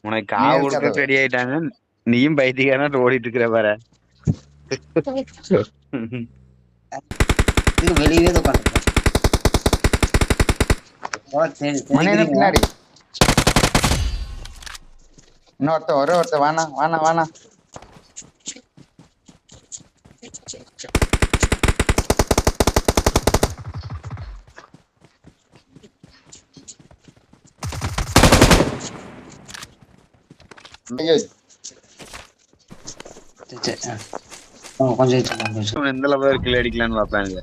உனக்கு காவு கொடுக்க ரெடி ஆயிட்டாங்க. நீயும் பைத்தியக்காரனா ஓடிட்டு இருக்கிற பாரு. வெளியே உட்காந்துருக்கேன். பின்னாடி இன்னொருத்த ஒருத்த வானா வானா வானா கொஞ்சம் எந்த லெவல் கில் அடிக்கலான்னு பாப்பாங்க.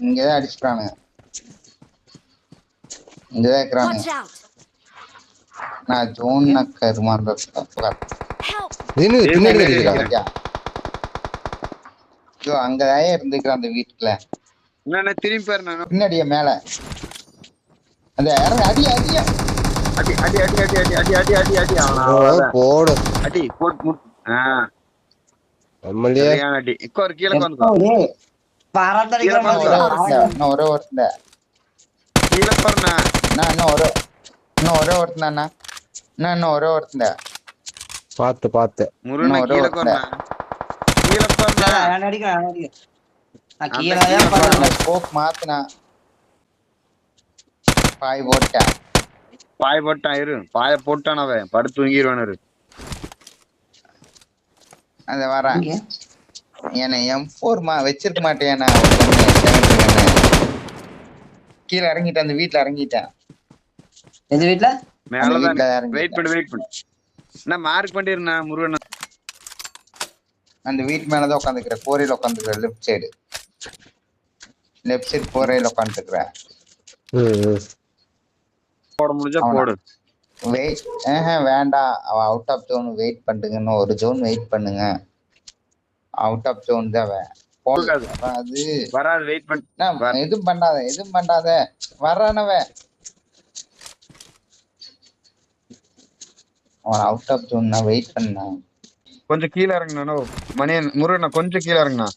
இங்கதான் அடிச்சுட்டானுங்க. இங்கதான் இருக்கிறானுங்க. நான் ஜோன் கருமா அங்கதான் இருந்துக்கிறேன் அந்த வீட்டுல. திரும்பி பாரு. நான் பின்னாடிய மேல அந்த அடி அடி அடி அடி அடி அடி அடி அடி அடி அடி அடி அவன போடு அடி போட் நம்மளே அடி இக்க ஒரு கீழ வந்து இன்னும் ஒரே ஒருத்தன் கீழ போறனா நான் இன்னும் ஒரே ஒருத்தன் இன்னும் ஒரே ஒருத்தன் பாத்து முருகனா கீழ போறனா நான் அடிக்கிறேன் நான் கீழ தான் போறேன். ஸ்கோப் மாத்துனா பாய் போட்டான் இரு பாய போட்டான் அவன் படுத்து தூங்கிடுவானு. அத வரேன். என்ன M4 வச்சிருக்க மாட்டேன். கீழே இறங்கிட்டேன். அந்த வீட்டுல இறங்கிட்டேன். எந்த வீட்டுல? மேலதான். வெயிட் பண்ணு என்ன மார்க் பண்ணிருந்தா முருகன். அந்த வீட்டு மேலதான் உட்காந்துக்கிறேன். கோரையில உட்காந்துக்கிறேன். Left side கோரையில உட்காந்துக்கிறேன். போட முடிஞ்சா போடு. வெயிட் வேண்டாம். அவ அவுட் ஆஃப் ஜோன் வெயிட் பண்ணுங்கன்னு ஒரு ஜோன் வெயிட் பண்ணுங்க. அவுட் ஆஃப் ஜோன் தான் போகாது. அது வராது. வெயிட் பண்ண எதுவும் பண்ணாத வர்றானவ அவன் அவுட் ஆஃப் ஜோன் வெயிட் பண்ண. கொஞ்சம் கீழே இறங்குனா மணியன் முருகனா கொஞ்சம் கீழே இறங்குனா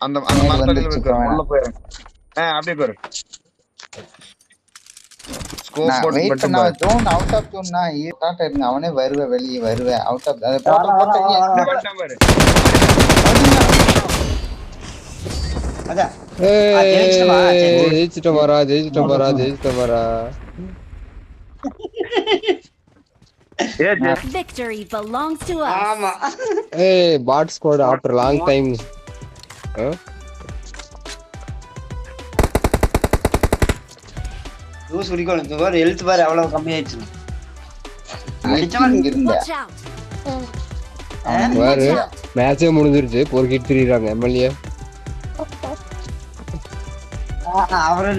அந்த மரத்தடியில உள்ள போயிரு. அப்படியே போயிரு. அவனே வெளியே வருவேன். அவுட் ஆஃப் ஜெயிச்சிட்ட வரா. Victory belongs to us. ஆமா. Bot squad after long time. Juice குடிக்கணும். இந்த பாரு ஹெல்த் பாரு அவ்வளவு கம்மி ஆயிடுச்சு. மேட்சே முடிஞ்சிருச்சு. பொறுக்கிட்டு திரிறாங்க எம்எல்ஏ. அவரு